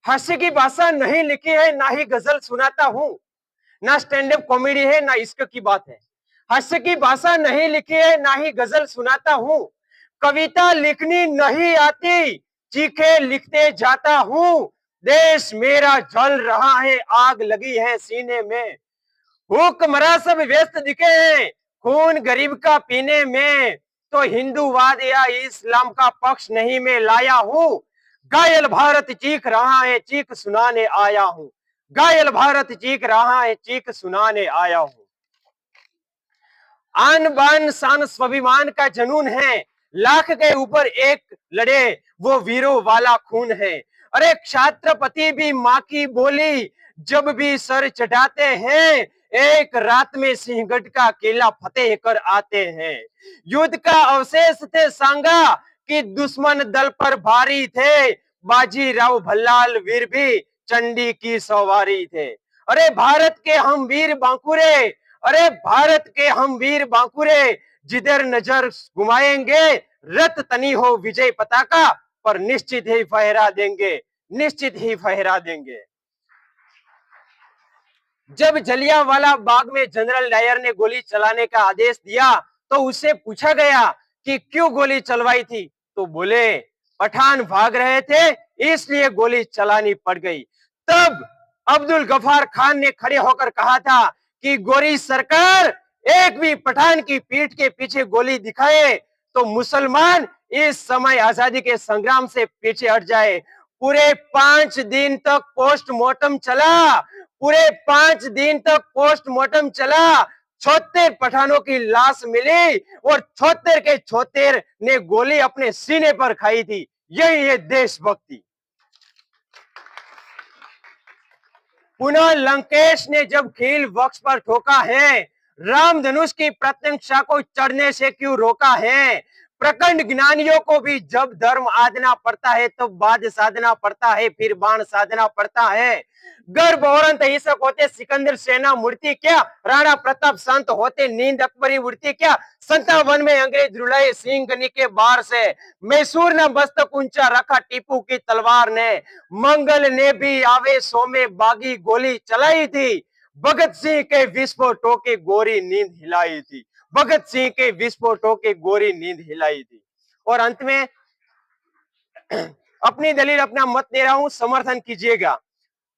हास्य की भाषा नहीं लिखी है, ना ही गजल सुनाता हूँ, ना स्टैंड अप कॉमेडी है, ना इश्क की बात है। हास्य की भाषा नहीं लिखी है, ना ही गजल सुनाता हूँ, कविता लिखनी नहीं आती, चीखे लिखते जाता हूँ। देश मेरा जल रहा है, आग लगी है सीने में, हुक्मरान सब व्यस्त दिखे हैं खून गरीब का पीने में, तो हिंदूवाद या इस्लाम का पक्ष नहीं मैं लाया हूँ। घायल भारत चीख रहा है, चीख सुनाने आया हूँ। घायल भारत चीख रहा है, चीख सुनाने आया हूँ। आन बान शान स्वाभिमान का जनून है, लाख के ऊपर एक लड़े वो वीरों वाला खून है। अरे छात्रपति भी माँ की बोली जब भी सर चढ़ाते हैं, एक रात में सिंहगढ़ का किला फतेह कर आते हैं। युद्ध का अवशेष थे सांगा कि दुश्मन दल पर भारी थे, बाजीराव भल्लाल वीर भी चंडी की सवारी थे। अरे भारत के हम वीर बांकुरे, अरे भारत के हम वीर बांकुरे, जिधर नजर घुमाएंगे रत तनी हो विजय पताका, पर निश्चित ही फहरा देंगे, निश्चित ही फहरा देंगे। जब जलियांवाला बाग में जनरल डायर ने गोली चलाने का आदेश दिया तो उससे पूछा गया कि क्यों गोली चलवाई थी, तो बोले पठान भाग रहे थे इसलिए गोली चलानी पड़ गई। तब अब्दुल गफार खान ने खड़े होकर कहा था कि गोरी सरकार एक भी पठान की पीठ के पीछे गोली दिखाए तो मुसलमान इस समय आजादी के संग्राम से पीछे हट जाए। पूरे 5 दिन तक पोस्टमार्टम चला, पूरे 5 दिन तक पोस्टमार्टम चला। 76 पठानों की लाश मिली और 76 के 76 ने गोली अपने सीने पर खाई थी। यही है देशभक्ति। पुनः लंकेश ने जब खील वक्ष पर ठोका है, रामधनुष की प्रत्यंक्षा को चढ़ने से क्यों रोका है। प्रखंड ज्ञानियों को भी जब धर्म आदना पड़ता है तो बाध साधना पड़ता है, फिर बाण साधना पड़ता है। गर्भ और हिंसक होते सिकंदर सेना मूर्ति क्या, राणा प्रताप शांत होते नींद अकबरी मूर्ति क्या। 57 में अंग्रेज रुलाए सिंह गनी के बार से, मैसूर ने मस्तक ऊंचा रखा टीपू की तलवार ने। मंगल ने भी आवेशों में बागी गोली चलाई थी, भगत सिंह के विस्फोटों की गोरी नींद हिलाई थी, भगत सिंह के विस्फोटों की गोरी नींद हिलाई थी। और अंत में अपनी दलील अपना मत दे रहा हूं, समर्थन कीजिएगा।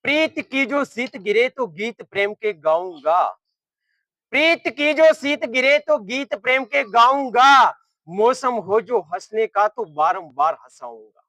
प्रीत की जो शीत गिरे तो गीत प्रेम के गाऊंगा, प्रीत की जो शीत गिरे तो गीत प्रेम के गाऊंगा, मौसम हो जो हंसने का तो बारंबार हंसाऊंगा।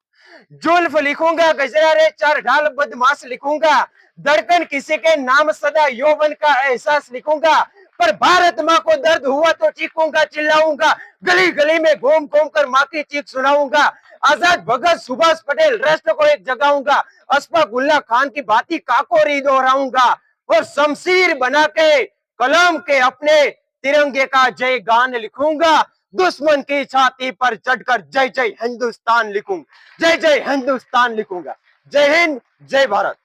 जुल्फ लिखूंगा गजरा रे चार ढाल बदमाश लिखूंगा, धड़कन किसी के नाम सदा यौवन का एहसास लिखूंगा। पर भारत माँ को दर्द हुआ तो चीखूंगा चिल्लाऊंगा, गली गली में घूम घूम कर माँ की चीख सुनाऊंगा। आजाद भगत सुभाष पटेल राष्ट्र को एक जगाऊंगा, अशफाक उल्लाह खान की बाती काकोरी दोहराऊंगा, और शमशीर बना के कलम के अपने तिरंगे का जय गान लिखूंगा। दुश्मन की छाती पर चढ़कर जय जय हिंदुस्तान लिखूंगा, जय जय हिंदुस्तान लिखूंगा। जय हिंद, जय भारत।